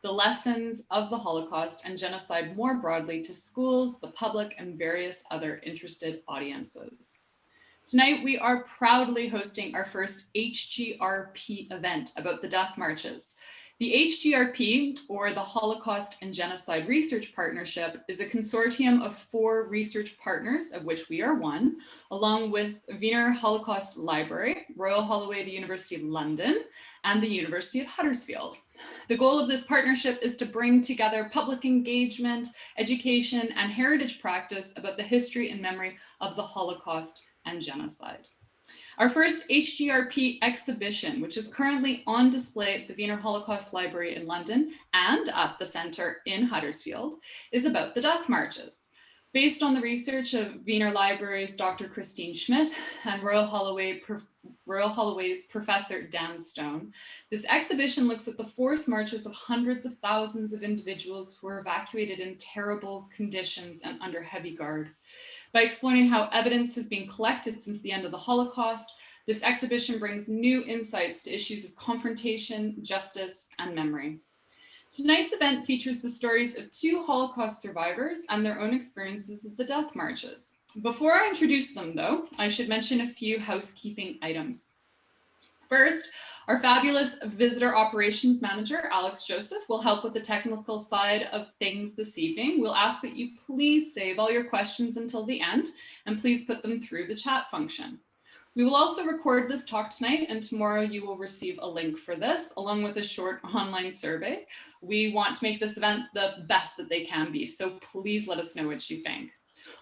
the lessons of the Holocaust and genocide more broadly to schools, the public, and various other interested audiences. Tonight, we are proudly hosting our first HGRP event about the death marches. The HGRP, or the Holocaust and Genocide Research Partnership, is a consortium of 4 research partners, of which we are one, along with Wiener Holocaust Library, Royal Holloway, University of London, and the University of Huddersfield. The goal of this partnership is to bring together public engagement, education, and heritage practice about the history and memory of the Holocaust and genocide. Our first HGRP exhibition, which is currently on display at the Wiener Holocaust Library in London and at the Center in Huddersfield, is about the death marches. Based on the research of Wiener Library's Dr. Christine Schmidt and Royal Holloway's Professor Dan Stone, this exhibition looks at the forced marches of hundreds of thousands of individuals who were evacuated in terrible conditions and under heavy guard. By exploring how evidence has been collected since the end of the Holocaust, this exhibition brings new insights to issues of confrontation, justice, and memory. Tonight's event features the stories of 2 Holocaust survivors and their own experiences of the death marches. Before I introduce them, though, I should mention a few housekeeping items. First, our fabulous visitor operations manager, Alex Joseph, will help with the technical side of things this evening. We'll ask that you please save all your questions until the end, and please put them through the chat function. We will also record this talk tonight, and tomorrow you will receive a link for this, along with a short online survey. We want to make this event the best that they can be, so please let us know what you think.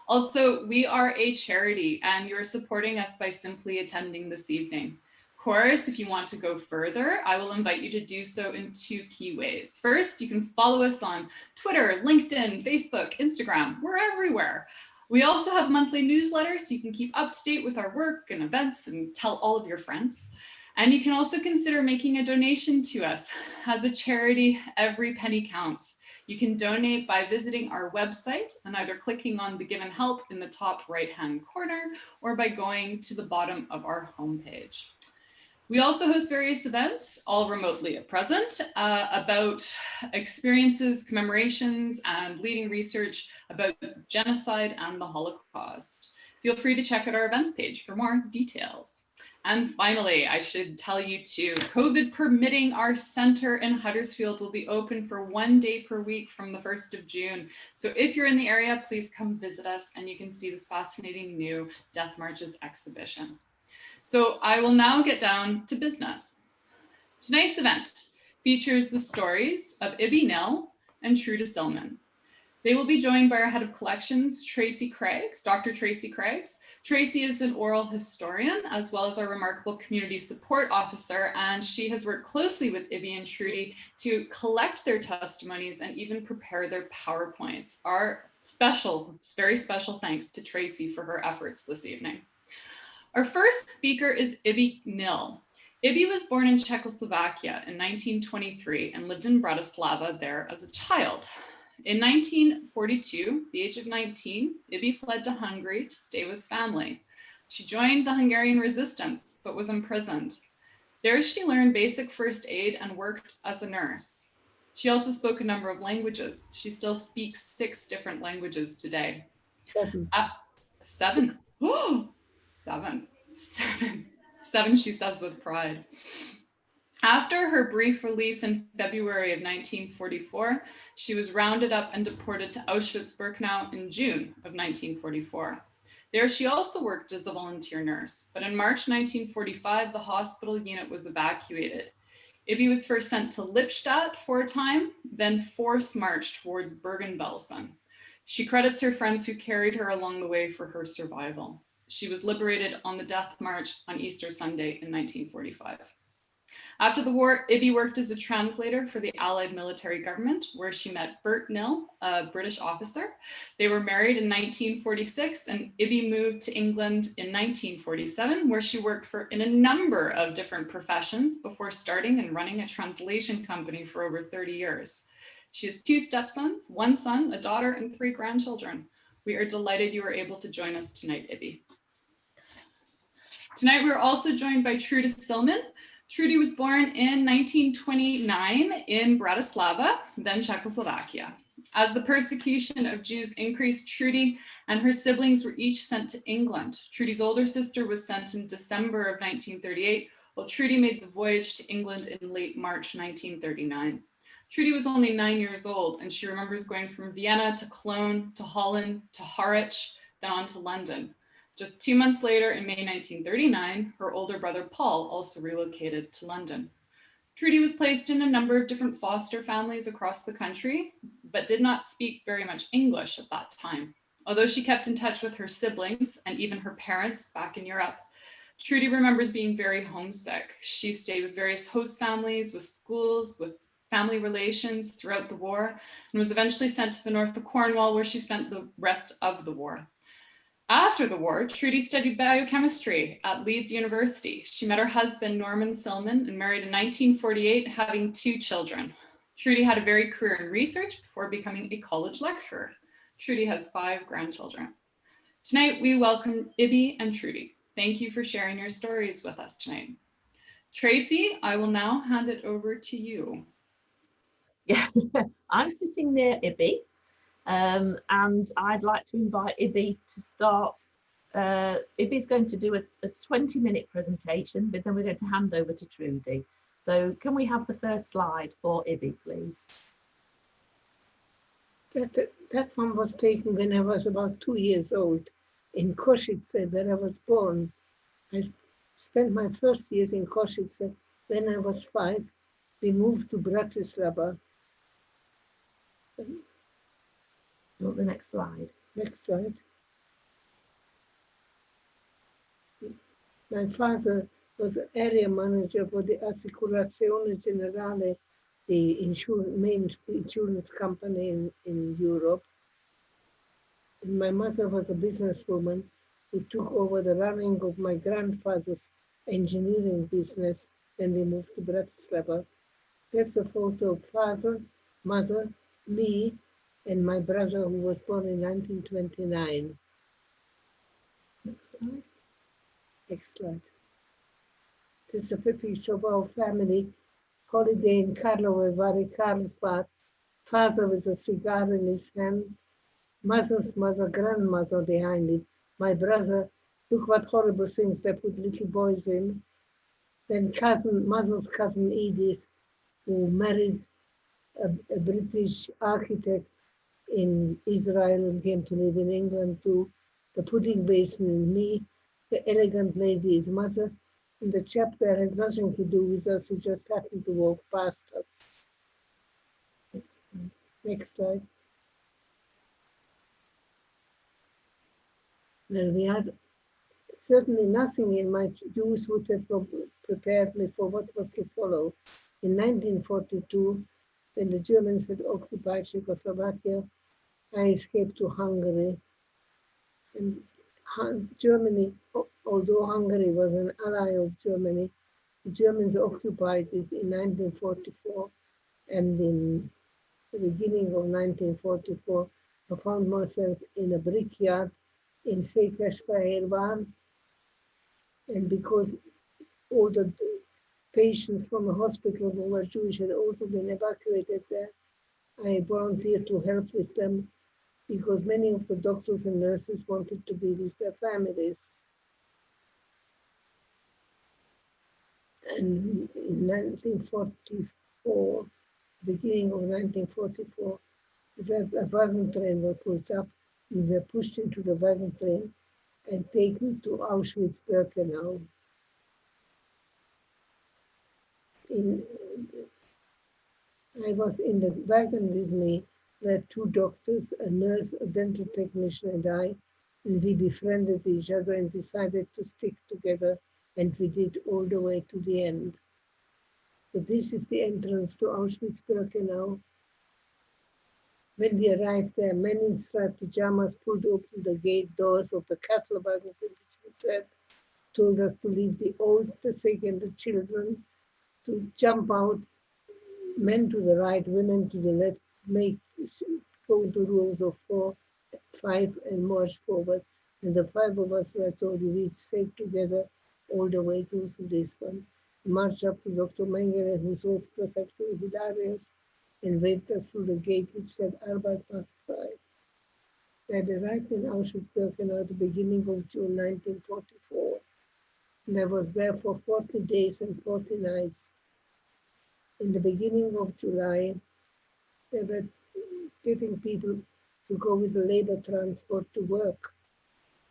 Also, we are a charity, and you're supporting us by simply attending this evening. Of course, if you want to go further, I will invite you to do so in 2 key ways. First, you can follow us on Twitter, LinkedIn, Facebook, Instagram. We're everywhere. We also have monthly newsletters, so you can keep up to date with our work and events and tell all of your friends. And you can also consider making a donation to us. As a charity, every penny counts. You can donate by visiting our website and either clicking on the Give and Help in the top right-hand corner or by going to the bottom of our homepage. We also host various events, all remotely at present, about experiences, commemorations, and leading research about genocide and the Holocaust. Feel free to check out our events page for more details. And finally, I should tell you too, COVID permitting, our center in Huddersfield will be open for 1 day per week from the 1st of June. So if you're in the area, please come visit us and you can see this fascinating new Death Marches exhibition. So I will now get down to business. Tonight's event features the stories of Iby Knill and Trude Silman. They will be joined by our head of collections, Tracy Craigs, Dr. Tracy Craigs. Tracy is an oral historian, as well as our remarkable community support officer, and she has worked closely with Iby and Trude to collect their testimonies and even prepare their PowerPoints. Our very special thanks to Tracy for her efforts this evening. Our first speaker is Iby Knill. Iby was born in Czechoslovakia in 1923 and lived in Bratislava there as a child. In 1942, the age of 19, Iby fled to Hungary to stay with family. She joined the Hungarian resistance, but was imprisoned. There she learned basic first aid and worked as a nurse. She also spoke a number of languages. She still speaks 6 different languages today. 7. 7. Oh, 7, she says with pride. After her brief release in February of 1944, she was rounded up and deported to Auschwitz-Birkenau in June of 1944. There she also worked as a volunteer nurse, but in March 1945, the hospital unit was evacuated. Iby was first sent to Lippstadt for a time, then force marched towards Bergen-Belsen. She credits her friends who carried her along the way for her survival. She was liberated on the Death March on Easter Sunday in 1945. After the war, Iby worked as a translator for the Allied military government, where she met Bert Knill, a British officer. They were married in 1946, and Iby moved to England in 1947, where she worked in a number of different professions before starting and running a translation company for over 30 years. She has 2 stepsons, 1 son, a daughter, and 3 grandchildren. We are delighted you are able to join us tonight, Iby. Tonight, we're also joined by Trude Silman, Trude was born in 1929 in Bratislava, then Czechoslovakia. As the persecution of Jews increased, Trude and her siblings were each sent to England. Trude's older sister was sent in December of 1938, while Trude made the voyage to England in late March 1939. Trude was only 9 years old, and she remembers going from Vienna to Cologne, to Holland, to Harwich, then on to London. Just 2 months later, in May 1939, her older brother Paul also relocated to London. Trude was placed in a number of different foster families across the country, but did not speak very much English at that time. Although she kept in touch with her siblings and even her parents back in Europe, Trude remembers being very homesick. She stayed with various host families, with schools, with family relations throughout the war, and was eventually sent to the north of Cornwall, where she spent the rest of the war. After the war, Trude studied biochemistry at Leeds University. She met her husband, Norman Silman, and married in 1948, having 2 children. Trude had a varied career in research before becoming a college lecturer. Trude has 5 grandchildren. Tonight, we welcome Iby and Trude. Thank you for sharing your stories with us tonight. Tracy, I will now hand it over to you. Yeah, I'm sitting near Iby. And I'd like to invite Iby to start. Iby's going to do a 20-minute presentation, but then we're going to hand over to Trude. So can we have the first slide for Iby, please? That one was taken when I was about 2 years old in Košice, where I was born. I spent my first years in Košice. When I was 5, we moved to Bratislava. Oh, the next slide. Next slide. My father was area manager for the Assicurazione Generale, the main insurance company in Europe. And my mother was a businesswoman who took over the running of my grandfather's engineering business when we moved to Bratislava. That's a photo of father, mother, me, and my brother who was born in 1929. Next slide. Next slide. That's a picture of our family, holiday in Karlovy Vary, Carlsbad. Father with a cigar in his hand, mother's mother, grandmother behind it. My brother, look what horrible things they put little boys in. Then mother's cousin Edith, who married a British architect in Israel and came to live in England too. The pudding basin and me, the elegant lady is mother, and the chap there had nothing to do with us, he just happened to walk past us. Next slide. Then we had certainly nothing in my youth would have prepared me for what was to follow. In 1942, when the Germans had occupied Czechoslovakia, I escaped to Hungary. And Germany, although Hungary was an ally of Germany, the Germans occupied it in 1944. And in the beginning of 1944, I found myself in a brickyard in Székesfehérvár. And because all the patients from the hospital who were Jewish had also been evacuated there, I volunteered to help with them because many of the doctors and nurses wanted to be with their families. And in 1944, beginning of 1944, a wagon train was put up. We were pushed into the wagon train and taken to Auschwitz-Birkenau. I was in the wagon with me, were 2 doctors, a nurse, a dental technician, and I, and we befriended each other and decided to stick together, and we did all the way to the end. So this is the entrance to Auschwitz-Birkenau. When we arrived there, men in striped pajamas pulled open the gate doors of the cattle wagons in which we sat, told us to leave the old, the sick, and the children, to jump out, men to the right, women to the left, go into rows of 4, 5, and march forward. And the 5 of us, I told you, we stayed together all the way to this one. marched up to Dr. Mengele, who thought it was actually hilarious, and waved us through the gate which said Arbeit macht frei. I had arrived in Auschwitz-Birkenau at the beginning of June 1944, and I was there for 40 days and 40 nights. In the beginning of July, they were getting people to go with the labor transport to work,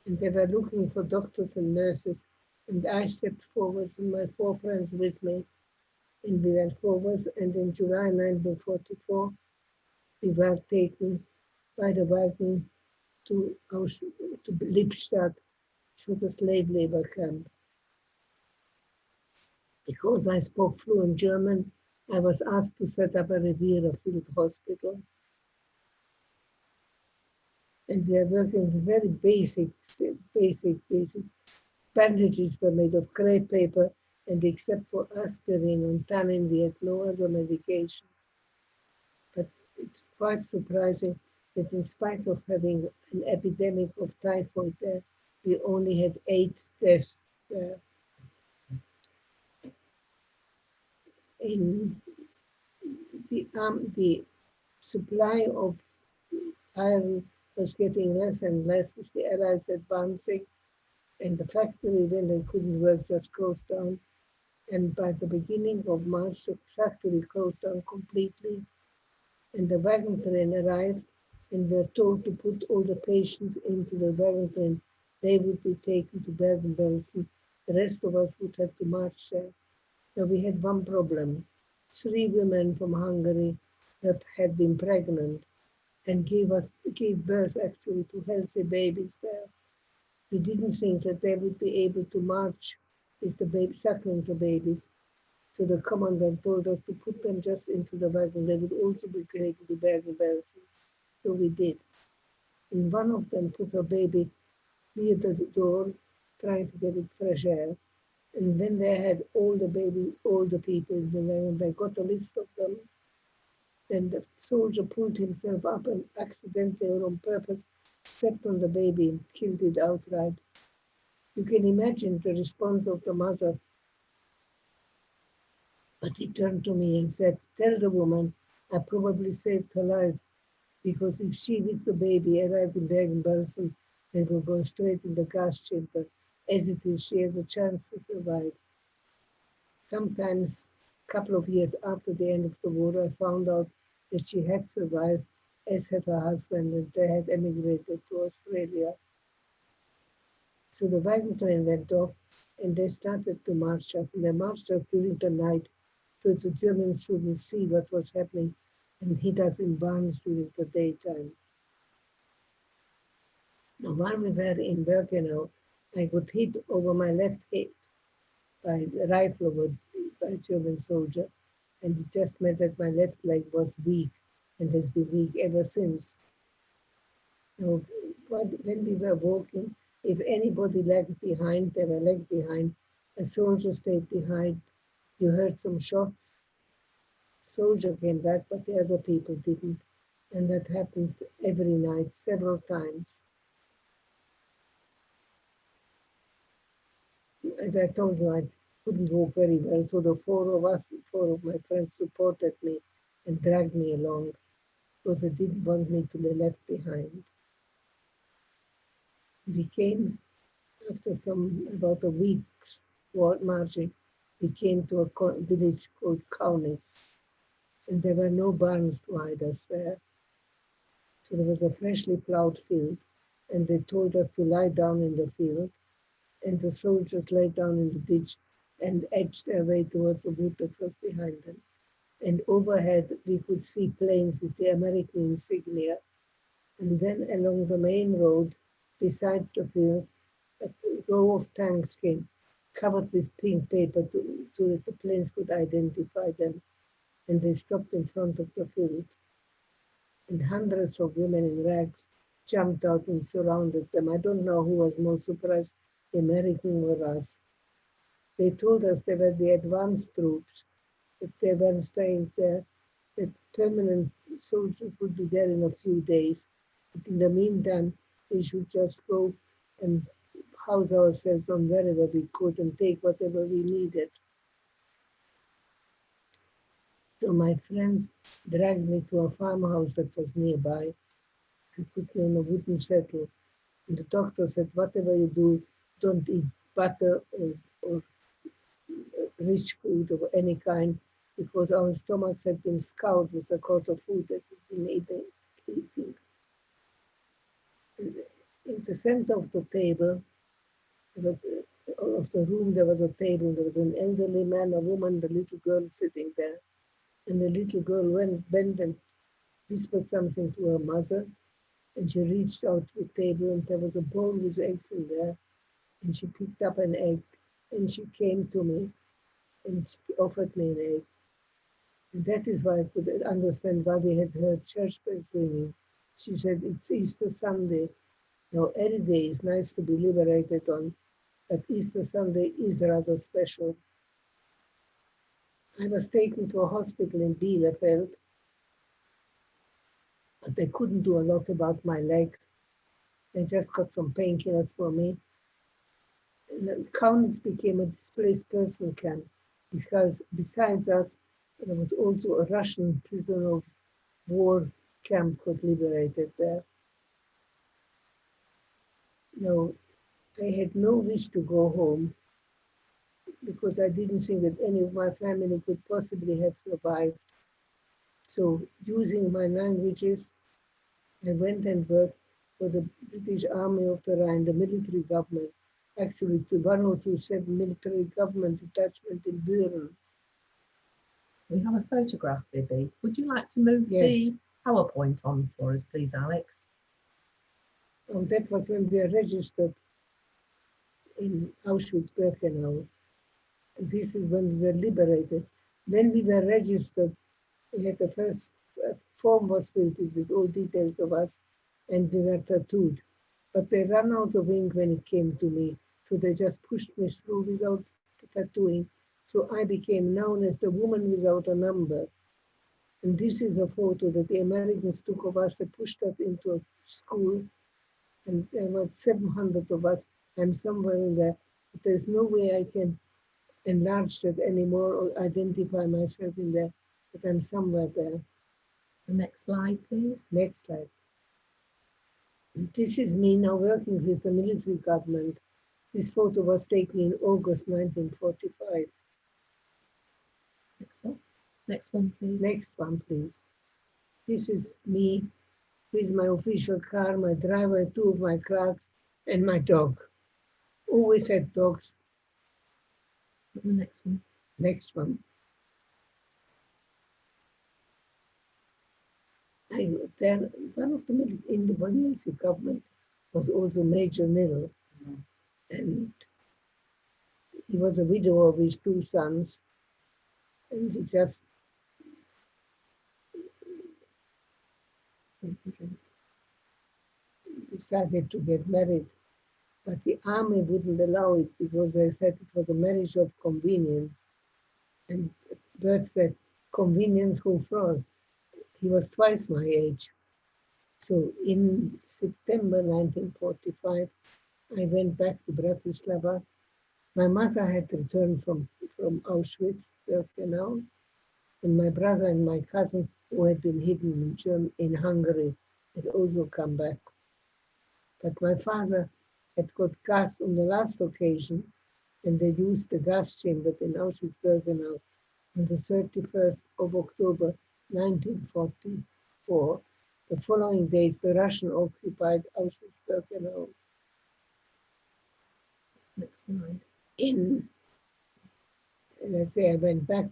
and they were looking for doctors and nurses, and I stepped forward and my 4 friends with me, and we went forward, and in July 1944, we were taken by the wagon to Lippstadt, which was a slave labor camp. Because I spoke fluent German, I was asked to set up a Revier field hospital. And we are working with very basic. Bandages were made of crepe paper, and except for aspirin and tannin, we had no other medication. But it's quite surprising that in spite of having an epidemic of typhoid there, we only had 8 deaths there. In the supply of iron was getting less and less with the Allies advancing, and the factory, when they couldn't work, just closed down. And by the beginning of March, the factory closed down completely, and the wagon train arrived, and were told to put all the patients into the wagon train. They would be taken to Bergen-Belsen. The rest of us would have to march there. Now we had one problem. 3 women from Hungary that had been pregnant and gave birth actually to healthy babies there. We didn't think that they would be able to march with the baby, suckling the babies. So the commandant told us to put them just into the wagon. They would also be taken to Bergen-Belsen. So we did. And one of them put her baby near the door, trying to get it fresh air. And when they had all the people in the wagon, they got a list of them. Then the soldier pulled himself up and accidentally or on purpose stepped on the baby and killed it outright. You can imagine the response of the mother. But he turned to me and said, "Tell the woman I probably saved her life, because if she with the baby arrived in Bergen-Belsen, they will go straight in the gas chamber. As it is, she has a chance to survive." Sometimes, a couple of years after the end of the war, I found out that she had survived, as had her husband, and they had emigrated to Australia. So the wagon train went off, and they started to march us, and they marched us during the night, so the Germans shouldn't see what was happening and hit us in barns during the daytime. Now, while we were in Birkenau, I got hit over my left hip by a rifle by a German soldier, and it just meant that my left leg was weak and has been weak ever since. Now, when we were walking, if anybody lagged behind, they were lagged behind. A soldier stayed behind. You heard some shots. Soldier came back, but the other people didn't. And that happened every night, several times. As I told you, I couldn't walk very well, so the 4 of my friends supported me and dragged me along, because they didn't want me to be left behind. We came, after about a week's marching, we came to a village called Kaunitz, and there were no barns to hide us there. So there was a freshly plowed field, and they told us to lie down in the field, and the soldiers lay down in the ditch and edged their way towards the wood that was behind them. And overhead, we could see planes with the American insignia. And then along the main road, besides the field, a row of tanks came, covered with pink paper so that the planes could identify them. And they stopped in front of the field. And hundreds of women in rags jumped out and surrounded them. I don't know who was more surprised, the American or us. They told us they were the advanced troops, that they weren't staying there, that permanent soldiers would be there in a few days. But in the meantime, we should just go and house ourselves on wherever we could and take whatever we needed. So my friends dragged me to a farmhouse that was nearby and put me on a wooden settle. And the doctor said, whatever you do, don't eat butter or rich food of any kind, because our stomachs had been scoured with the kind of food that we've been eating. And in the center of the table, of the room, there was a table. There was an elderly man, a woman, the little girl sitting there. And the little girl bent and whispered something to her mother. And she reached out to the table, and there was a bowl with eggs in there. And she picked up an egg, and she came to me and she offered me an egg. And that is why I could understand why we had heard church bells ringing. She said, it's Easter Sunday. Now, every day is nice to be liberated on, but Easter Sunday is rather special. I was taken to a hospital in Bielefeld, but they couldn't do a lot about my legs. They just got some painkillers for me. And then Kaunitz became a displaced person camp, because besides us, there was also a Russian prisoner of war camp got liberated there. Now, I had no wish to go home because I didn't think that any of my family could possibly have survived. So, using my languages, I went and worked for the British Army of the Rhine, the military government, actually the 1027 military government detachment in Bergen. We have a photograph, Iby. Would you like to move the PowerPoint on for us, please, Alex? That was when we were registered in Auschwitz-Birkenau. This is when we were liberated. When we were registered, we had the first form was filled with all details of us, and we were tattooed. But they ran out of ink when it came to me, so they just pushed me through without tattooing. So I became known as the woman without a number. And this is a photo that the Americans took of us. They pushed us into a school, and there were 700 of us. I'm somewhere in there, but there's no way I can enlarge that anymore or identify myself in there, but I'm somewhere there. The next slide, please. Next slide. This is me now working with the military government. This photo was taken in August 1945. Next one. Next one, please. Next one, please. This is me with my official car, my driver, two of my clerks, and my dog. Always had dogs. The next one. Next one. One of the in the military government was also Major Knill, and he was a widower with two sons, and he just decided to get married, but the army wouldn't allow it because they said it was a marriage of convenience. And Bert said, convenience who for? He was twice my age. So in September 1945, I went back to Bratislava. My mother had returned from Auschwitz, Birkenau, and my brother and my cousin, who had been hidden in Hungary, had also come back. But my father had got gas on the last occasion, and they used the gas chamber in Auschwitz-Birkenau on the 31st of October 1944. The following days, the Russian occupied Auschwitz-Birkenau. Next slide. Let's say I went back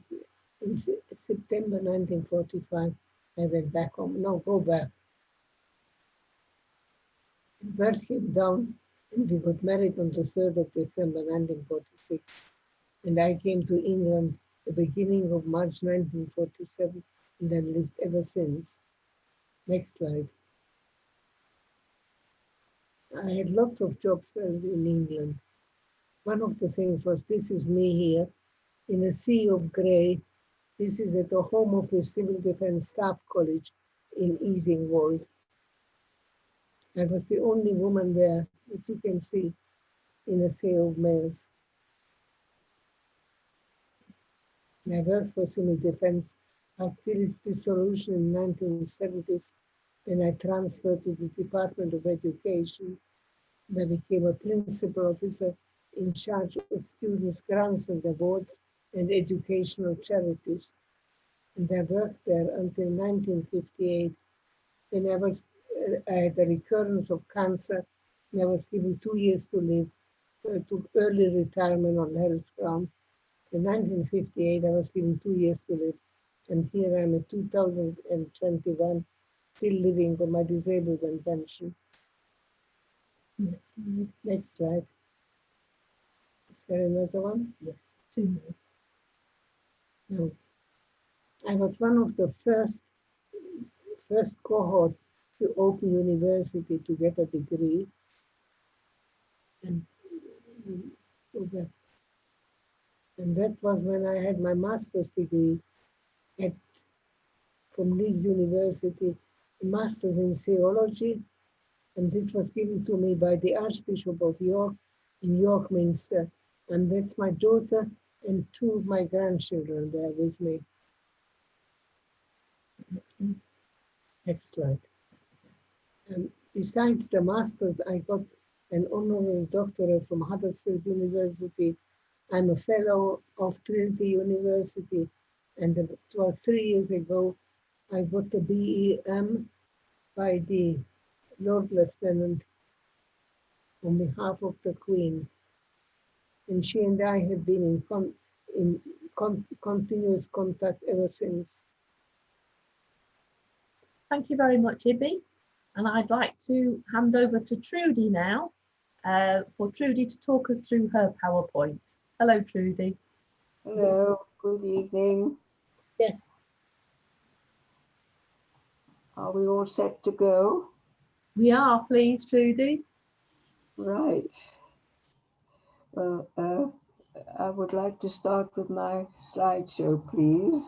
in September 1945. I went back home. No, go back. Bert came down, and we got married on the 3rd of December 1946. And I came to England the beginning of March 1947, and I've lived ever since. Next slide. I had lots of jobs in England. One of the things was, this is me here in a sea of grey. This is at the Home Office Civil Defence Staff College in Easingwold. I was the only woman there, as you can see, in a sea of males. And I worked for civil defence until its dissolution in 1970s, when I transferred to the Department of Education. And I became a principal officer in charge of students' grants and awards and educational charities. And I worked there until 1958, when I had a recurrence of cancer, and I was given 2 years to live. So I took early retirement on health ground. In 1958, I was given 2 years to live. And here I am in 2021, still living on my disabled and pension. Next slide. Next slide. Is there another one? Yes, 2 more. No. I was one of the first cohort to open university to get a degree. And go back. And that was when I had my master's degree from Leeds University, a master's in theology, and it was given to me by the Archbishop of York in York Minster. And that's my daughter and two of my grandchildren there with me. Next slide. And besides the master's, I got an honorary doctorate from Huddersfield University. I'm a fellow of Trinity University, and it was 3 years ago, I got the BEM by the Lord Lieutenant on behalf of the Queen. And she and I have been in continuous contact ever since. Thank you very much, Iby. And I'd like to hand over to Trude now for Trude to talk us through her PowerPoint. Hello, Trude. Hello, good evening. Yes. Are we all set to go? We are, please, Trude. Right. Well, I would like to start with my slideshow, please.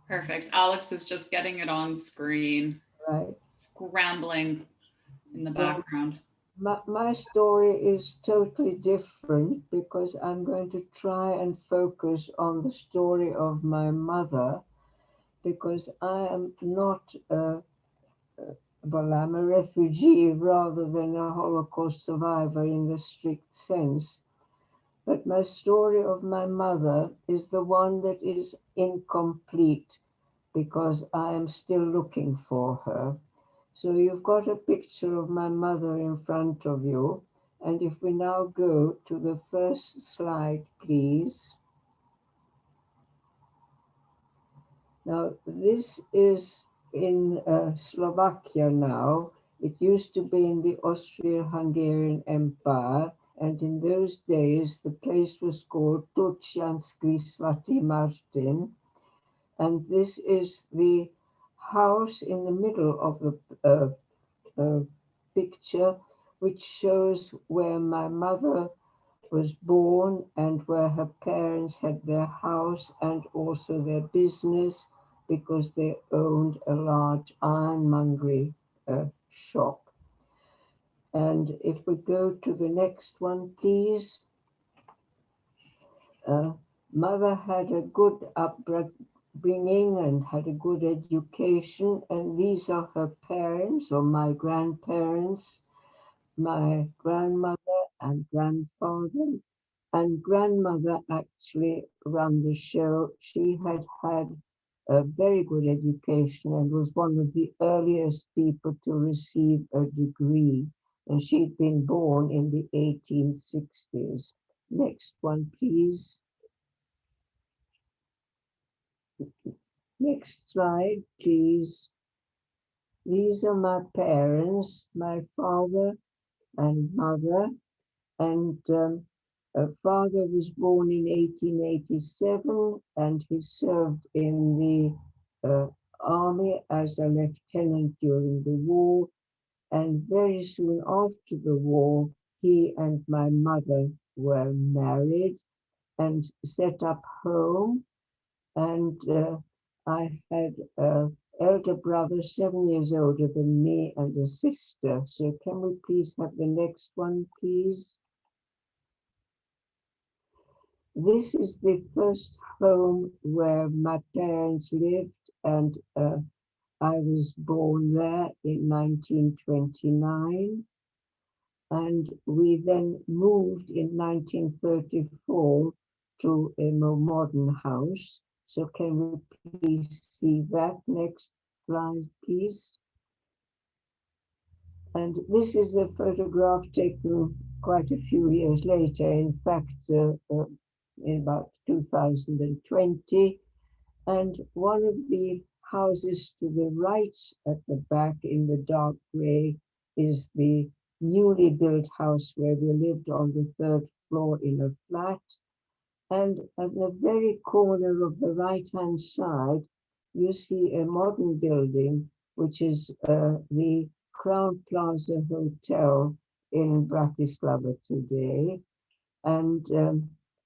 Perfect. Alex is just getting it on screen. Right. Scrambling in the background. My story is totally different because I'm going to try and focus on the story of my mother, because I am not well, I'm a refugee rather than a Holocaust survivor in the strict sense. But my story of my mother is the one that is incomplete because I am still looking for her. So you've got a picture of my mother in front of you. And if we now go to the first slide, please. Now, this is in Slovakia now. It used to be in the Austro-Hungarian Empire, and in those days the place was called Tuchanski Svatý Martin, and this is the house in the middle of the picture, which shows where my mother was born and where her parents had their house and also their business, because they owned a large ironmongery shop. And if we go to the next one, please. Mother had a good upbringing and had a good education, and these are her parents or my grandparents, my grandmother and grandfather. And grandmother actually ran the show. She had had a very good education and was one of the earliest people to receive a degree. And she'd been born in the 1860s. Next one, please. Next slide, please. These are my parents, my father and mother. And father was born in 1887, and he served in the army as a lieutenant during the war. And very soon after the war, he and my mother were married and set up home. And I had an elder brother, 7 years older than me, and a sister. So can we please have the next one, please? This is the first home where my parents lived, and I was born there in 1929. And we then moved in 1934 to a more modern house. So can we please see that next slide, please? And this is a photograph taken quite a few years later, in fact, in about 2020. And one of the houses to the right at the back in the dark grey is the newly built house where we lived on the third floor in a flat. And at the very corner of the right-hand side, you see a modern building, which is the Crown Plaza Hotel in Bratislava today. And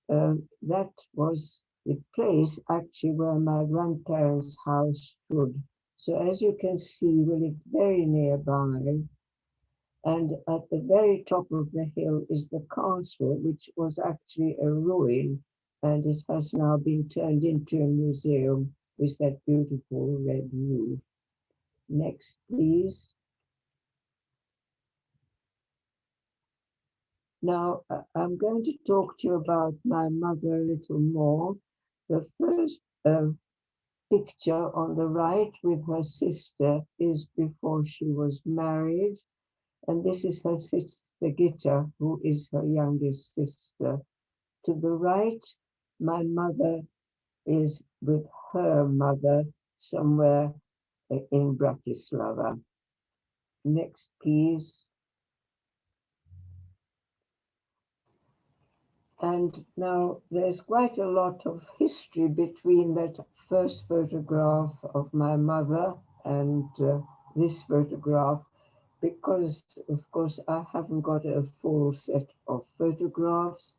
that was the place actually where my grandparents' house stood. So as you can see, we live very nearby. And at the very top of the hill is the castle, which was actually a ruin, and it has now been turned into a museum with that beautiful red roof. Next, please. Now, I'm going to talk to you about my mother a little more. The first picture on the right with her sister is before she was married. And this is her sister Gitta, who is her youngest sister. To the right, my mother is with her mother somewhere in Bratislava. Next, please. And now there's quite a lot of history between that first photograph of my mother and this photograph, because of course I haven't got a full set of photographs.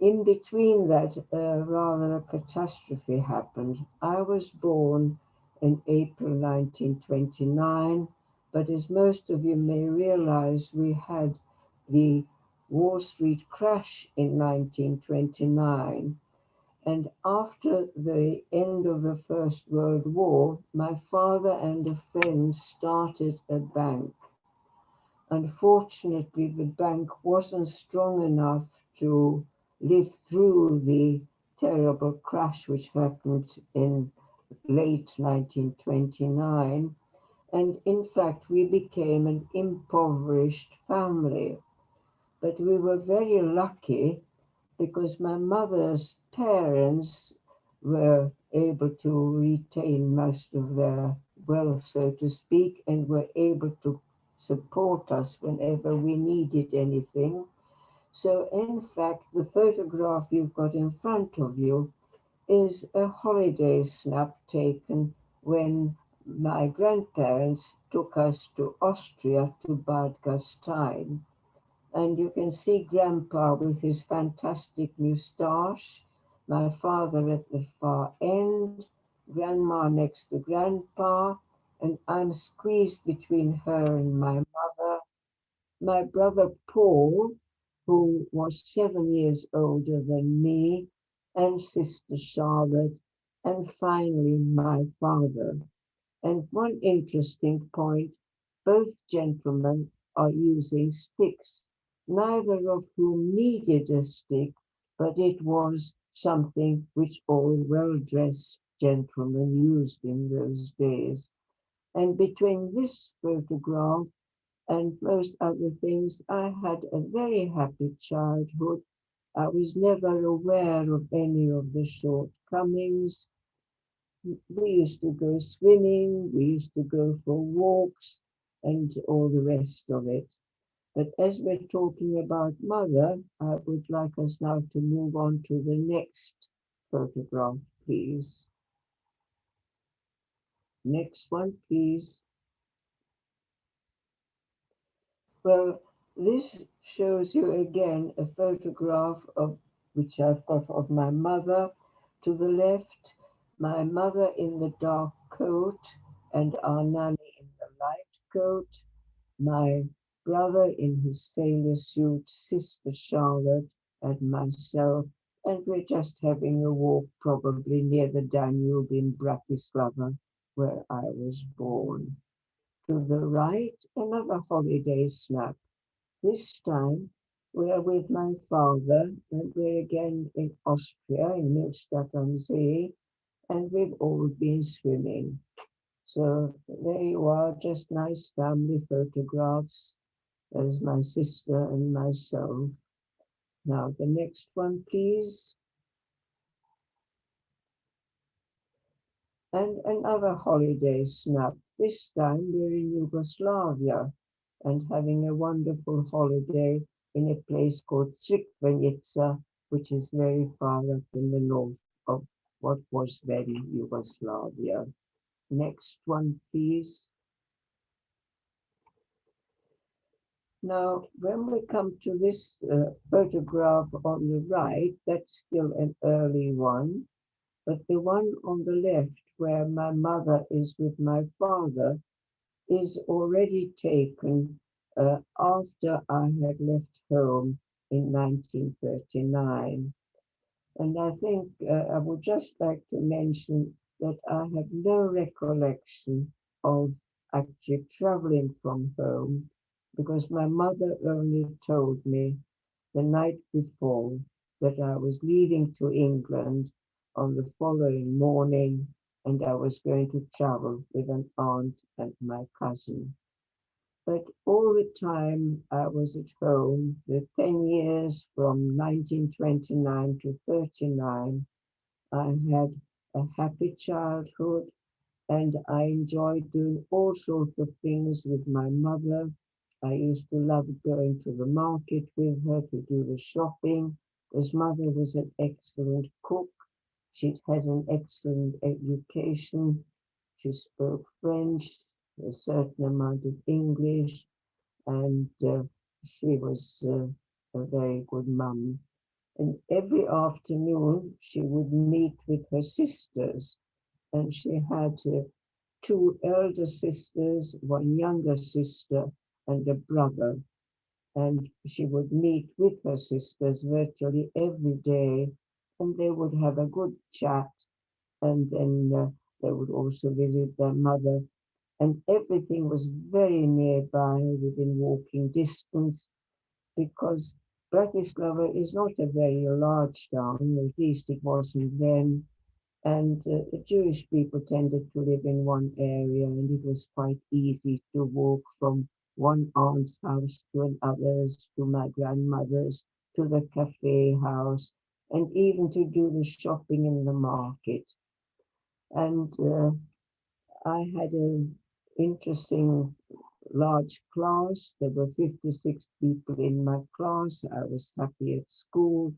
In between that, rather a catastrophe happened. I was born in April 1929, but as most of you may realize, we had the Wall Street crash in 1929. And after the end of the First World War, my father and a friend started a bank. Unfortunately, the bank wasn't strong enough to live through the terrible crash which happened in late 1929. And in fact, we became an impoverished family. But we were very lucky because my mother's parents were able to retain most of their wealth, so to speak, and were able to support us whenever we needed anything. So in fact, the photograph you've got in front of you is a holiday snap taken when my grandparents took us to Austria to Bad Gastein. And you can see Grandpa with his fantastic moustache, my father at the far end, Grandma next to Grandpa, and I'm squeezed between her and my mother. My brother Paul, who was 7 years older than me, and sister Charlotte, and finally my father. And one interesting point, both gentlemen are using sticks, neither of whom needed a stick, but it was something which all well-dressed gentlemen used in those days. And between this photograph and most other things, I had a very happy childhood. I was never aware of any of the shortcomings. We used to go swimming, we used to go for walks, and all the rest of it. But as we're talking about mother, I would like us now to move on to the next photograph, please. Next one, please. Well, this shows you again a photograph of which I've got of my mother. To the left, my mother in the dark coat and our nanny in the light coat, my brother in his sailor suit, sister Charlotte, and myself, and we're just having a walk probably near the Danube in Bratislava, where I was born. To the right, another holiday snap. This time, we are with my father, and we're again in Austria, in Lippstadt am See, and we've all been swimming. So there you are, just nice family photographs. There's my sister and myself. Now the next one, please. And another holiday snap. This time we're in Yugoslavia and having a wonderful holiday in a place called Crikvenica, which is very far up in the north of what was then Yugoslavia. Next one, please. Now, when we come to this photograph on the right, that's still an early one, but the one on the left where my mother is with my father is already taken after I had left home in 1939. And I think I would just like to mention that I have no recollection of actually traveling from home because my mother only told me the night before that I was leaving to England on the following morning and I was going to travel with an aunt and my cousin. But all the time I was at home, the 10 years from 1929 to 39, I had a happy childhood and I enjoyed doing all sorts of things with my mother. I used to love going to the market with her to do the shopping, because mother was an excellent cook. She had an excellent education. She spoke French, a certain amount of English, and she was a very good mum. And every afternoon she would meet with her sisters, and she had two elder sisters, one younger sister, and a brother. And she would meet with her sisters virtually every day, and they would have a good chat, and then they would also visit their mother. And everything was very nearby, within walking distance, because Bratislava is not a very large town, at least it wasn't then. And the Jewish people tended to live in one area, and it was quite easy to walk from one aunt's house to another's, to my grandmother's, to the cafe house, and even to do the shopping in the market. And I had an interesting large class. There were 56 people in my class. I was happy at school.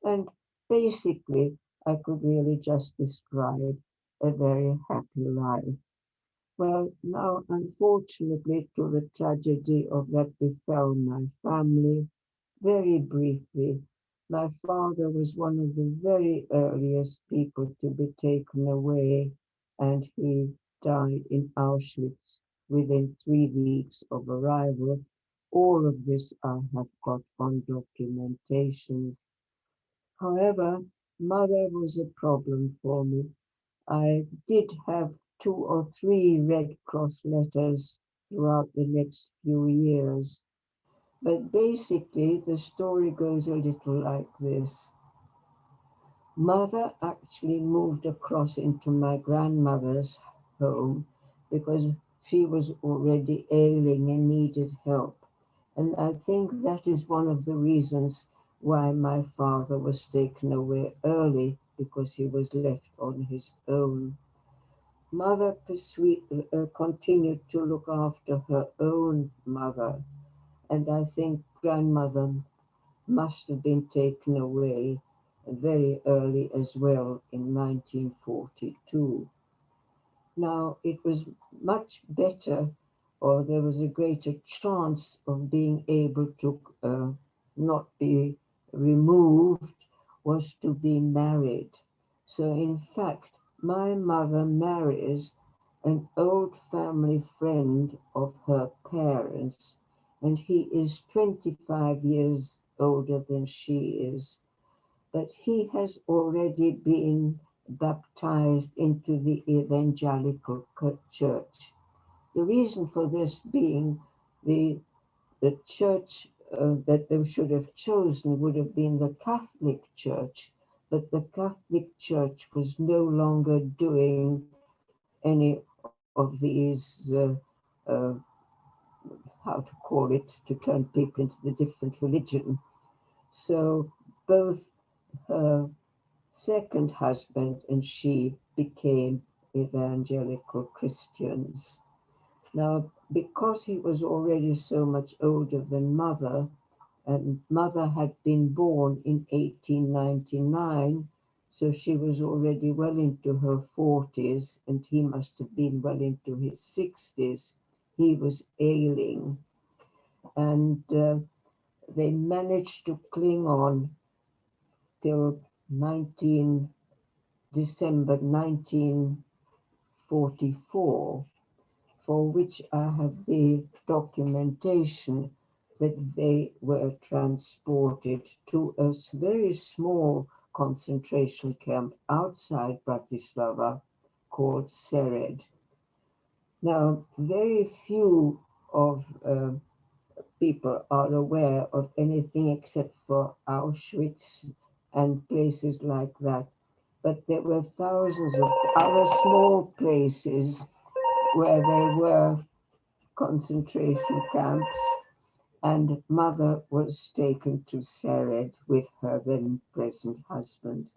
And basically, I could really just describe a very happy life. Well, now, unfortunately, to the tragedy of that befell my family, very briefly, my father was one of the very earliest people to be taken away, and he died in Auschwitz within 3 weeks of arrival. All of this I have got on documentation. However, mother was a problem for me. I did have 2 or 3 Red Cross letters throughout the next few years. But basically, the story goes a little like this. Mother actually moved across into my grandmother's home because she was already ailing and needed help. And I think that is one of the reasons why my father was taken away early, because he was left on his own. Mother continued to look after her own mother, and I think grandmother must have been taken away very early as well in 1942. Now, it was much better, or there was a greater chance of being able to not be removed, was to be married. So, in fact, my mother marries an old family friend of her parents, and he is 25 years older than she is. but he has already been baptized into the evangelical church. The reason for this being the church that they should have chosen would have been the Catholic Church, but the Catholic Church was no longer doing any of these, how to call it, to turn people into the different religion. So both her second husband and she became evangelical Christians. Now, because he was already so much older than mother, and mother had been born in 1899, so she was already well into her 40s, and he must have been well into his 60s. He was ailing, and they managed to cling on till December 1944, for which I have the documentation that they were transported to a very small concentration camp outside Bratislava called Sered. Now, very few of people are aware of anything except for Auschwitz and places like that. But there were thousands of other small places where they were concentration camps, and mother was taken to Sered with her then present husband.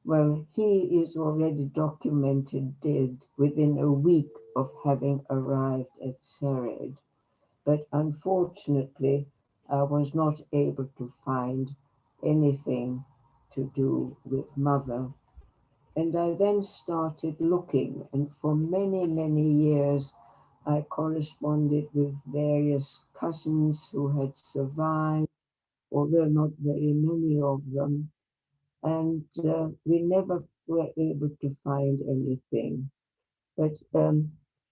Well, he is already documented dead within a week of having arrived at Sered, but unfortunately I was not able to find anything to do with mother. And I then started looking, and for many, many years I corresponded with various cousins who had survived, although not very many of them, and we never were able to find anything. But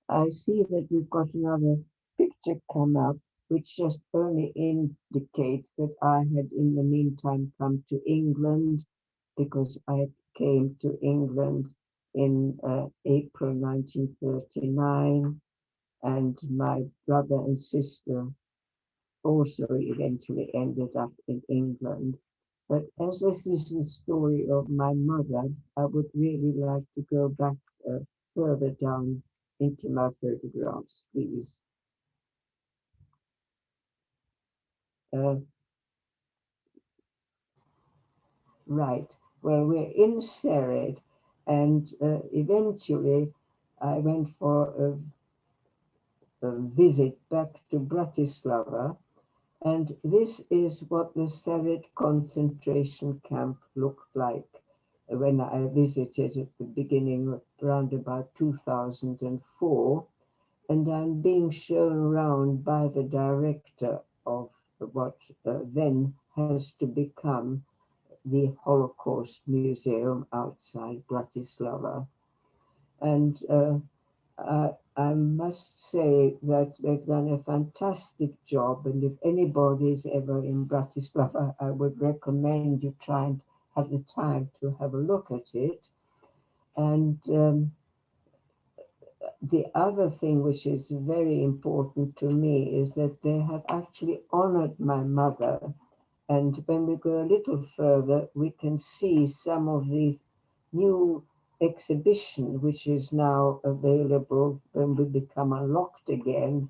I see that we've got another picture come up, which just only indicates that I had in the meantime come to England, because I came to England in April 1939, and my brother and sister also eventually ended up in England. But as this is the story of my mother, I would really like to go back further down into my photographs, please. Uh, right, well, we're in Sered, and eventually I went for a visit back to Bratislava, and this is what the Sered concentration camp looked like when I visited at the beginning of around about 2004. And I'm being shown around by the director of what then has to become the Holocaust Museum outside Bratislava. And I must say that they've done a fantastic job, and if anybody is ever in Bratislava, I would recommend you try and have the time to have a look at it. And the other thing which is very important to me is that they have actually honored my mother. And when we go a little further, we can see some of the new exhibition which is now available when we become unlocked again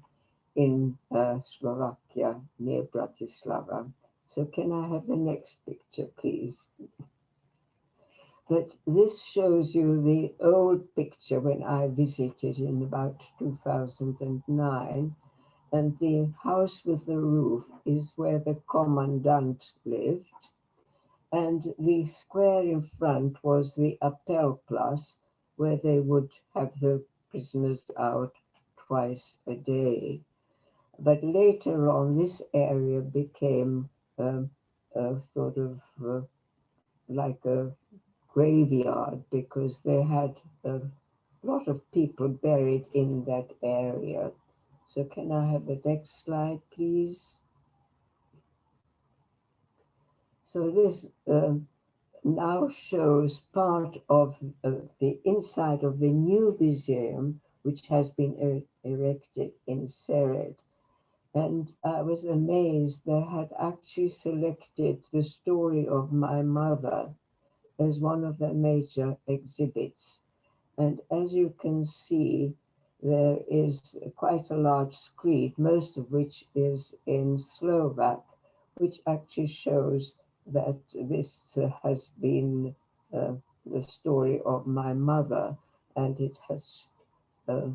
in Slovakia near Bratislava. So can I have the next picture, please? But this shows you the old picture when I visited in about 2009, and the house with the roof is where the commandant lived, and the square in front was the Appelplatz, where they would have the prisoners out twice a day. But later on, this area became a sort of like a graveyard, because they had a lot of people buried in that area. So can I have the next slide, please? So this now shows part of the inside of the new museum, which has been erected in Sered. And I was amazed they had actually selected the story of my mother as one of the major exhibits. And as you can see, there is quite a large screen, most of which is in Slovak, which actually shows that this has been uh, the story of my mother, and it has uh,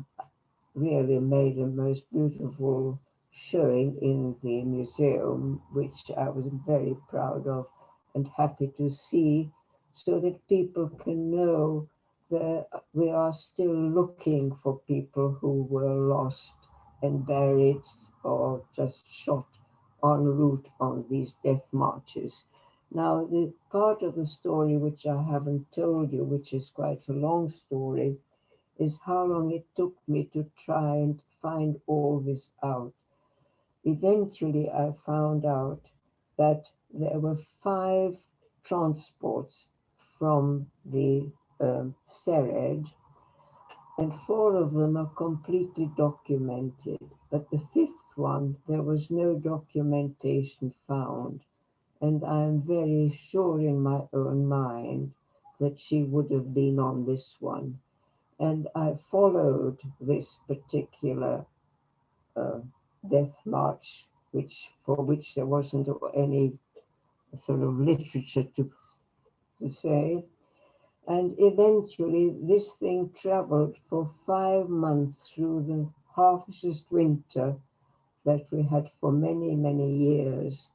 really made a most beautiful showing in the museum, which I was very proud of and happy to see, so that people can know that we are still looking for people who were lost and buried or just shot en route on these death marches. Now, the part of the story which I haven't told you, which is quite a long story, is how long it took me to try and find all this out. Eventually, I found out that there were 5 transports from the Sered, and 4 of them are completely documented. But the 5th one, there was no documentation found. And I am very sure in my own mind that she would have been on this one. And I followed this particular uh, death march, for which there wasn't any sort of literature to say. And eventually, this thing traveled for 5 months through the harshest winter that we had for many, many years.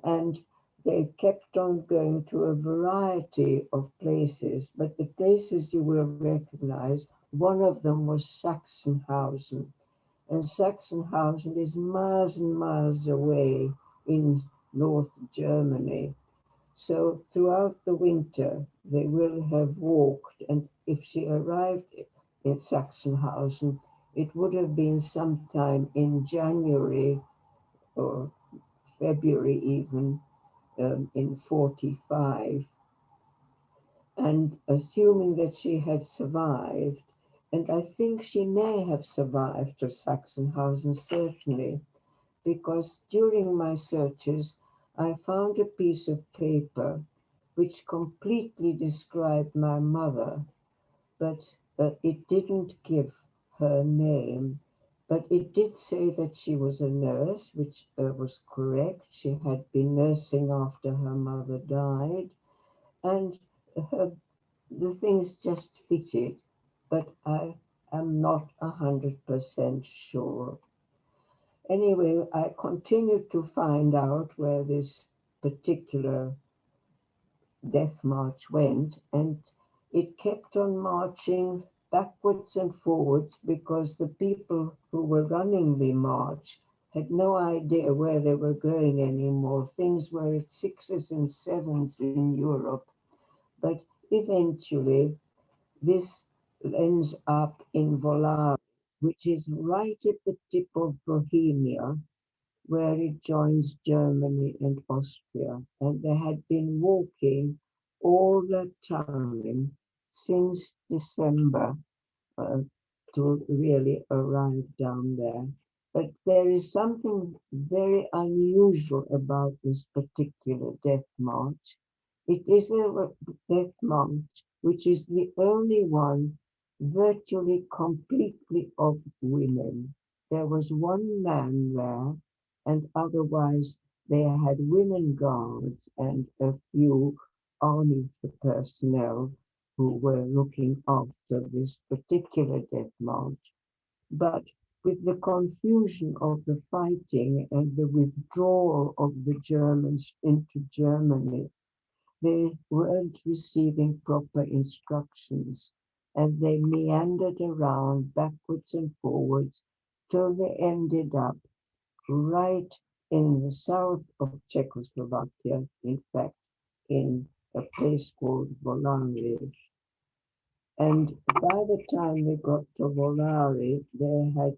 And they kept on going to a variety of places, but the places you will recognize, one of them was Sachsenhausen. And Sachsenhausen is miles and miles away in North Germany. So throughout the winter, they will have walked, and if she arrived in Sachsenhausen, it would have been sometime in January or February even, in 45. And assuming that she had survived, and I think she may have survived to Sachsenhausen, certainly, because during my searches I found a piece of paper which completely described my mother, but it didn't give her name. But it did say that she was a nurse, which was correct. She had been nursing after her mother died, and her the things just fitted, but I am not 100% sure. Anyway, I continued to find out where this particular death march went, and it kept on marching backwards and forwards because the people who were running the march had no idea where they were going anymore. Things were at 6s and 7s in Europe, but eventually this ends up in Volary, which is right at the tip of Bohemia, where it joins Germany and Austria. And they had been walking all the time since December uh, to really arrive down there. But there is something very unusual about this particular death march. It is a death march which is the only one virtually completely of women. There was one man there, and otherwise they had women guards and a few army personnel who were looking after this particular death march. But with the confusion of the fighting and the withdrawal of the Germans into Germany, they weren't receiving proper instructions, and they meandered around backwards and forwards till they ended up right in the south of Czechoslovakia, in fact, in a place called Volary. And by the time they got to Volary, they had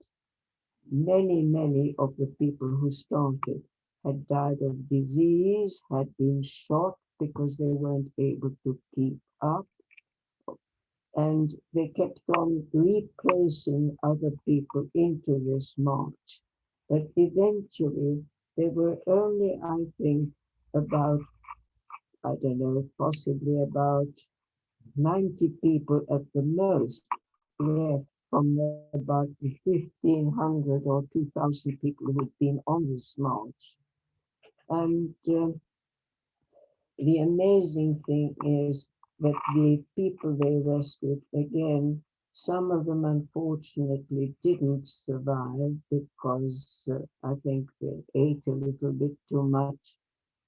many of the people who started had died of disease, had been shot because they weren't able to keep up. And they kept on replacing other people into this march. But eventually, there were only, I think, about, I don't know, possibly about 90 people at the most left from about the 1,500 or 2,000 people who'd been on this march. And the amazing thing is that the people they rescued, again, some of them unfortunately didn't survive because I think they ate a little bit too much.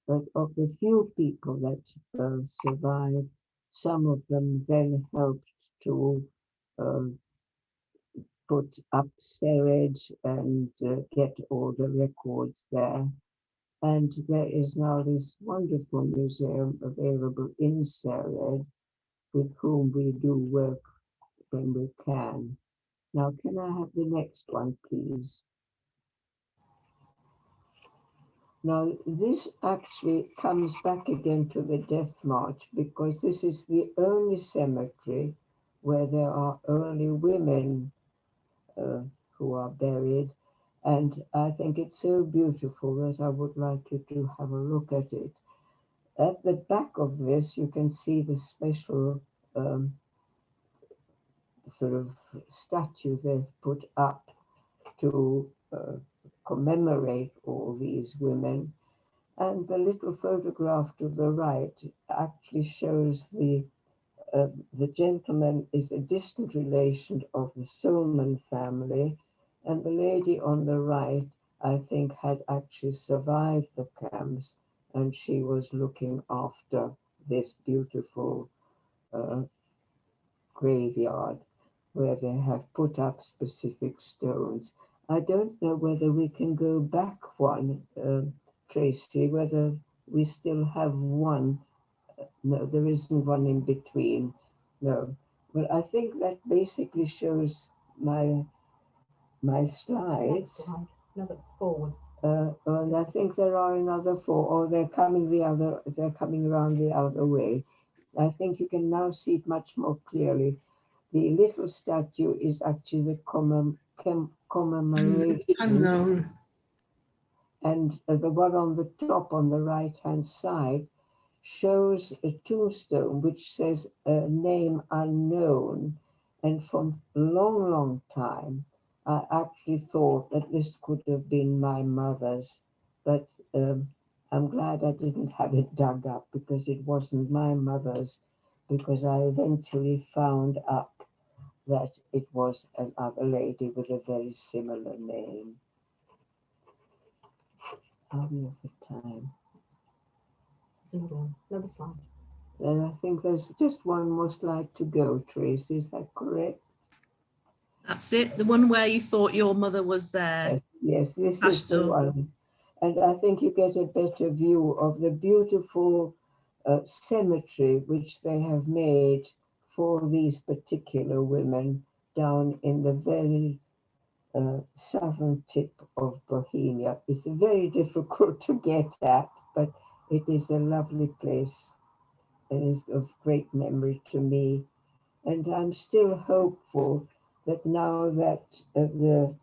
But of the few people that survived, some of them then helped to uh, put up storage and get all the records there. And there is now this wonderful museum available in Sered with whom we do work when we can. Now, can I have the next one, please? Now, this actually comes back again to the Death March because this is the only cemetery where there are only women who are buried. And I think it's so beautiful that I would like you to have a look at it. At the back of this, you can see the special sort of statue they've put up to commemorate all these women. And the little photograph to the right actually shows the gentleman is a distant relation of the Silman family, and the lady on the right, I think, had actually survived the camps, and she was looking after this beautiful graveyard where they have put up specific stones. I don't know whether we can go back one, Tracy, whether we still have one. No, there isn't one in between. No, but I think that basically shows my slides. Another forward. And I think there are another four, or they're coming around the other way. I think you can now see it much more clearly. The little statue is actually the commemoration. And the one on the top on the right-hand side shows a tombstone which says a name unknown. And for a long, long time, I actually thought that this could have been my mother's, but I'm glad I didn't have it dug up because it wasn't my mother's, because I eventually found up that it was another lady with a very similar name. Are we over time? Another slide. And I think there's just one more slide to go, Tracy, is that correct? That's it, the one where you thought your mother was there. Yes, this is the one. And I think you get a better view of the beautiful cemetery which they have made for these particular women down in the very southern tip of Bohemia. It's very difficult to get at, but it is a lovely place and is of great memory to me. And I'm still hopeful that now that the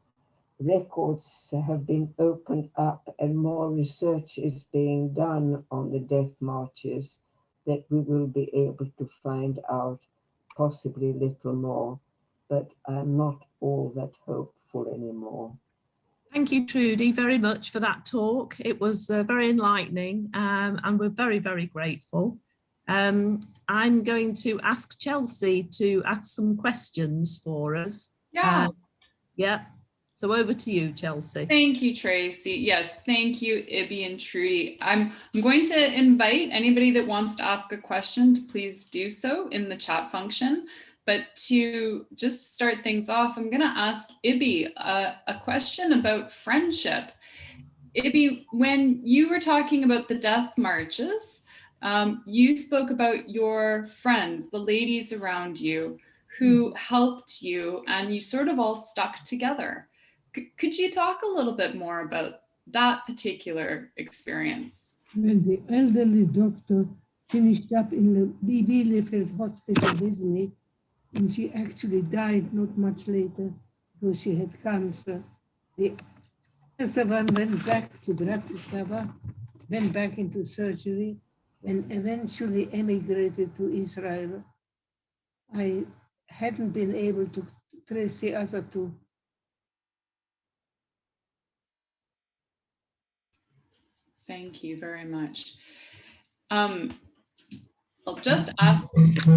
records have been opened up and more research is being done on the death marches, that we will be able to find out possibly a little more. But I'm not all that hopeful anymore. Thank you, Trudy, very much for that talk. It was very enlightening and we're very, very grateful. I'm going to ask Chelsea to ask some questions for us. Yeah. Yeah. So over to you, Chelsea. Thank you, Tracy. Yes, thank you, Iby and Trudy. I'm going to invite anybody that wants to ask a question to please do so in the chat function. But to just start things off, I'm going to ask Iby a question about friendship. Iby, when you were talking about the death marches, you spoke about your friends, the ladies around you who helped you, and you sort of all stuck together. Could you talk a little bit more about that particular experience? Well, the elderly doctor finished up in the Bielefeld hospital with me, and she actually died not much later because she had cancer. The other one went back to Bratislava, went back into surgery, and eventually emigrated to Israel. I hadn't been able to trace the other two. Thank you very much. I'll just ask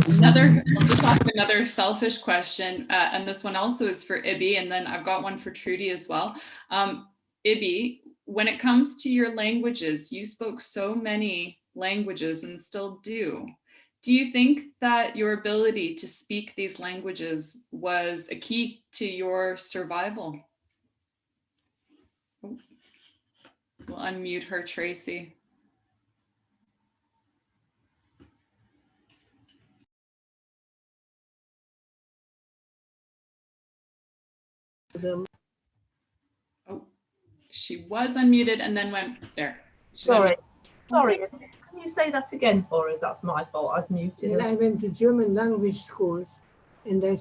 another selfish question, and this one also is for Iby, and then I've got one for Trude as well. Iby, when it comes to your languages, you spoke so many languages and still do. Do you think that your ability to speak these languages was a key to your survival? Oh, we'll unmute her, Tracy. Oh, she was unmuted and then went there. Sorry. Can you say that again for us? That's my fault. I've muted Well, us. I went to German language schools, and I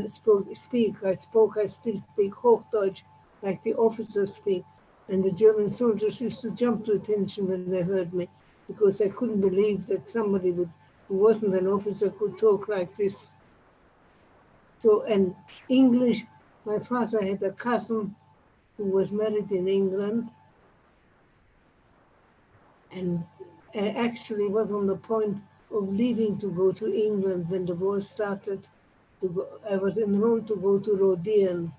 still speak Hochdeutch like the officers speak. And the German soldiers used to jump to attention when they heard me, because they couldn't believe that somebody who wasn't an officer could talk like this. So, and English, my father had a cousin who was married in England, and I actually was on the point of leaving to go to England when the war started. I was enrolled to go to Rodion.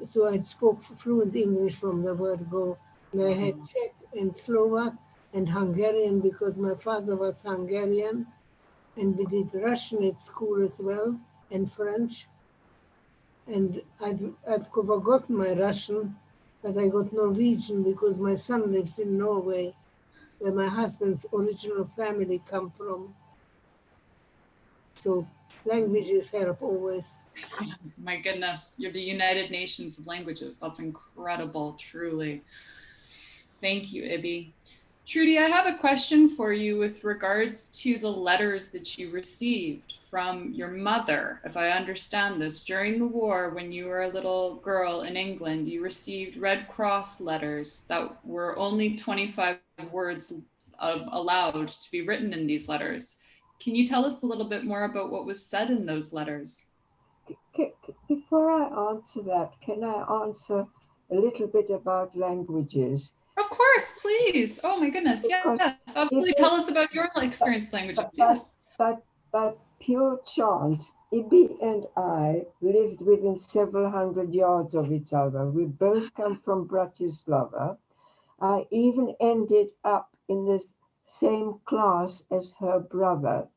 So I spoke fluent English from the word go. And I had Czech and Slovak and Hungarian because my father was Hungarian. And we did Russian at school as well, and French. And I've forgotten my Russian, but I got Norwegian because my son lives in Norway, where my husband's original family come from. So languages help always. My goodness, you're the United Nations of languages. That's incredible, truly. Thank you, Iby. Trude, I have a question for you with regards to the letters that you received from your mother. If I understand this, during the war, when you were a little girl in England, you received Red Cross letters that were only 25 words allowed to be written in these letters. Can you tell us a little bit more about what was said in those letters? Before I answer that, can I answer a little bit about languages? Of course, please. Oh my goodness. Because yes, absolutely. Tell us about your experience with languages. Yes. But pure chance, Iby and I lived within several hundred yards of each other. We both come from Bratislava. I even ended up in the same class as her brother,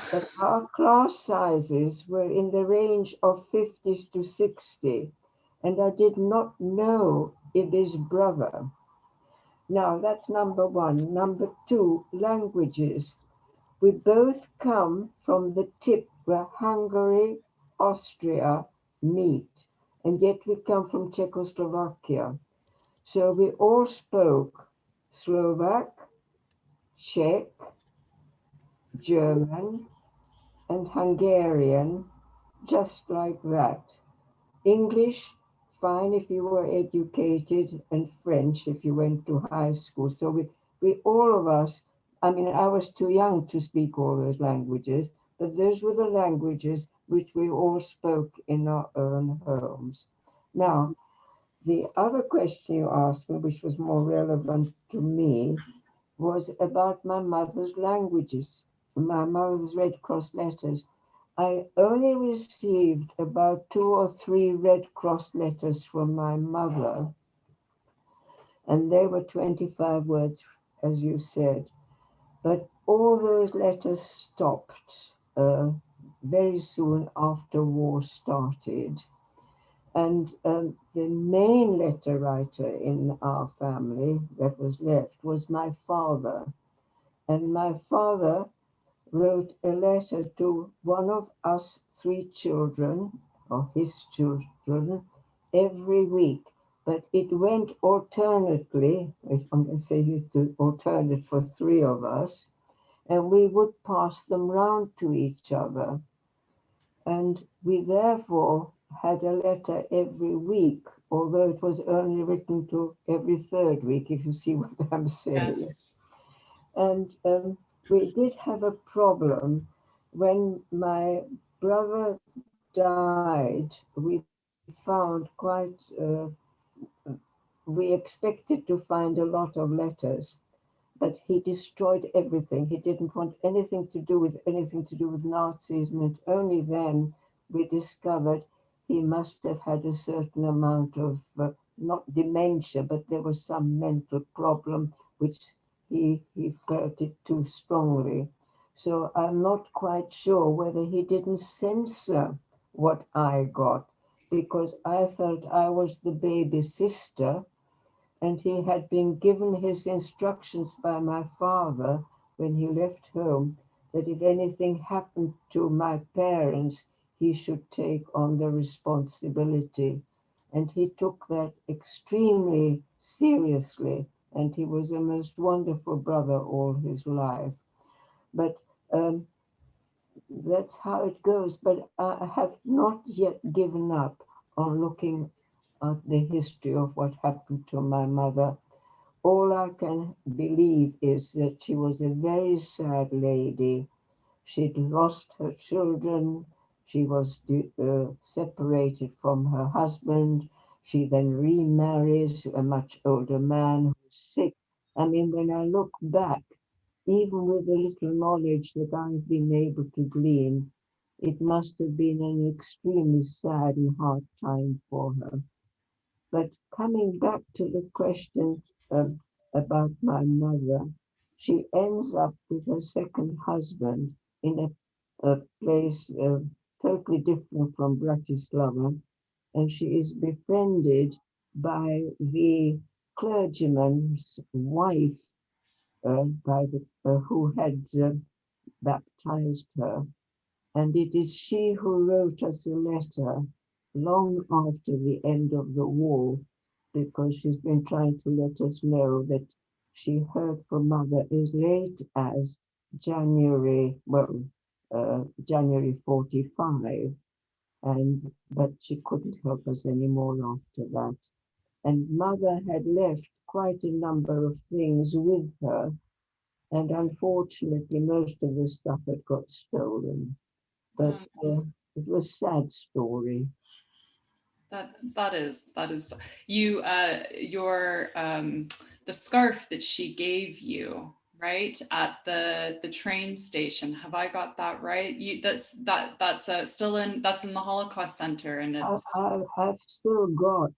but our class sizes were in the range of 50s to 60, and I did not know Iby's brother. Now, that's number one. Number two, languages. We both come from the tip where Hungary, Austria meet, and yet we come from Czechoslovakia. So we all spoke Slovak, Czech, German, and Hungarian, just like that. English, fine if you were educated, and French if you went to high school. So we all of us, I mean, I was too young to speak all those languages, but those were the languages which we all spoke in our own homes. Now, the other question you asked me, which was more relevant to me, was about my mother's languages, my mother's Red Cross letters. I only received about 2 or 3 Red Cross letters from my mother, and they were 25 words, as you said. But all those letters stopped very soon after war started. And the main letter writer in our family that was left was my father. And my father wrote a letter to one of us 3 children, or his children, every week. but it went alternately, if I'm going to say it to alternate for three of us, and we would pass them round to each other. And we therefore had a letter every week, although it was only written to every third week, if you see what I'm saying. Yes. And we did have a problem when my brother died. We found quite, we expected to find a lot of letters, but he destroyed everything. He didn't want anything to do with Nazism. And only then we discovered he must have had a certain amount of, not dementia, but there was some mental problem which he felt it too strongly. So I'm not quite sure whether he didn't censor what I got, because I felt I was the baby sister, and he had been given his instructions by my father when he left home that if anything happened to my parents, he should take on the responsibility. And he took that extremely seriously, and he was a most wonderful brother all his life. But that's how it goes. But I have not yet given up on looking at the history of what happened to my mother. All I can believe is that she was a very sad lady. She'd lost her children. She was separated from her husband. She then remarries a much older man who's sick. I mean, when I look back, even with the little knowledge that I've been able to glean, it must have been an extremely sad and hard time for her. But coming back to the question about my mother, she ends up with her second husband in a place totally different from Bratislava, and she is befriended by the clergyman's wife, who had baptized her. And it is she who wrote us a letter long after the end of the war, because she's been trying to let us know that she heard from mother as late as January, January 45, but she couldn't help us anymore after that. And mother had left quite a number of things with her, and unfortunately most of the stuff had got stolen. But it was a sad story. That is you your the scarf that she gave you, right, at the train station. Have I got that right? That's still in the Holocaust Center, and it's I've still got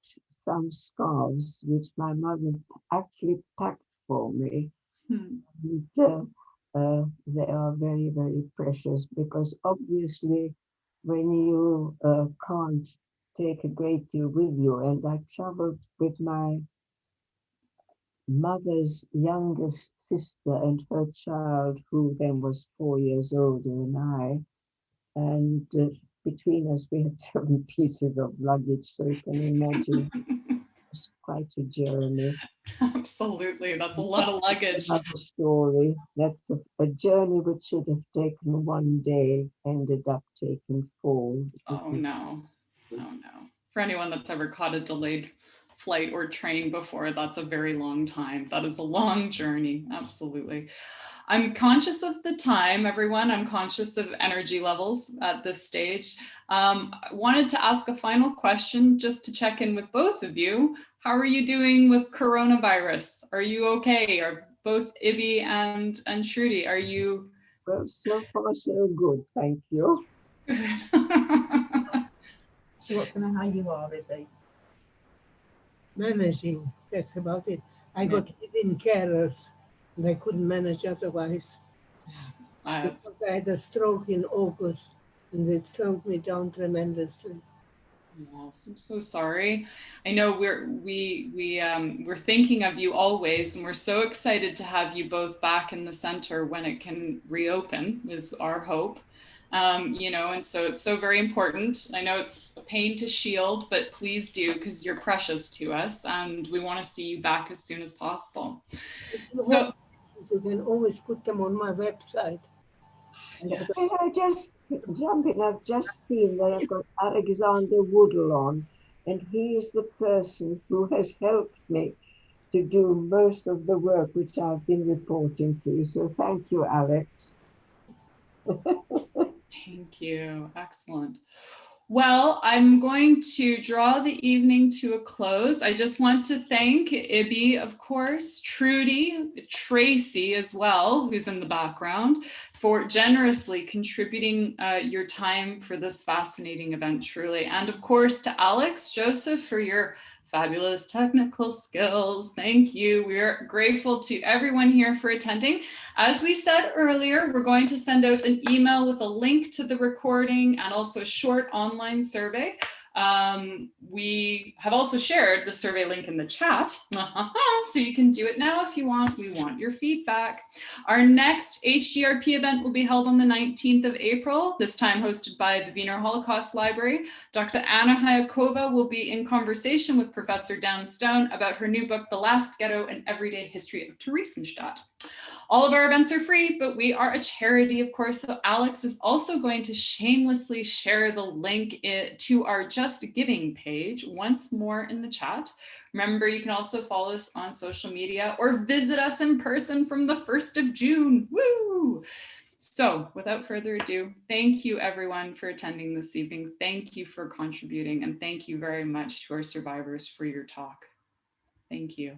some scarves which my mother actually packed for me. hmm. And, they are very, very precious, because obviously when you can't take a great deal with you, and I traveled with my mother's youngest sister and her child, who then was 4 years older than I, and between us we had 7 pieces of luggage, so you can imagine it's quite a journey. Absolutely, that's a lot of luggage. Another story. That's a journey which should have taken one day, ended up taking 4. Oh no. Oh no. For anyone that's ever caught a delayed flight or train before, that's a very long time. That is a long journey. Absolutely. I'm conscious of the time, everyone. I'm conscious of energy levels at this stage. I wanted to ask a final question just to check in with both of you. How are you doing with coronavirus? Are you okay? Are both Iby and Trude, are you? Well, so far so good, thank you. She wants to know how you are, Iby. Managing, that's about it. I got live-in carers, and I couldn't manage otherwise. Because I had a stroke in August, and it slowed me down tremendously. Yes, I'm so sorry. I know we're thinking of you always, and we're so excited to have you both back in the center when it can reopen, is our hope. You know, and so it's so very important. I know it's a pain to shield, but please do, because you're precious to us and we want to see you back as soon as possible. If you So have questions, you can always put them on my website. yes. Can I just jump in? I've just seen that I've got Alexander Woodle on, and he is the person who has helped me to do most of the work which I've been reporting to. So thank you, Alex. Thank you. Excellent. Well, I'm going to draw the evening to a close. I just want to thank Iby, of course, Trudy, Tracy as well, who's in the background, for generously contributing your time for this fascinating event, truly. And of course, to Alex, Joseph, for your fabulous technical skills. Thank you. We're grateful to everyone here for attending. As we said earlier, we're going to send out an email with a link to the recording and also a short online survey. We have also shared the survey link in the chat, so you can do it now if you want. We want your feedback. Our next HGRP event will be held on the 19th of April, this time hosted by the Wiener Holocaust Library. Dr. Anna Hayakova will be in conversation with Professor Dan Stone about her new book, The Last Ghetto, An Everyday History of Theresienstadt. All of our events are free, but we are a charity, of course, so Alex is also going to shamelessly share the link to our Just Giving page once more in the chat. Remember, you can also follow us on social media or visit us in person from the 1st of June. Woo! So without further ado, thank you everyone for attending this evening. Thank you for contributing, and thank you very much to our survivors for your talk. Thank you.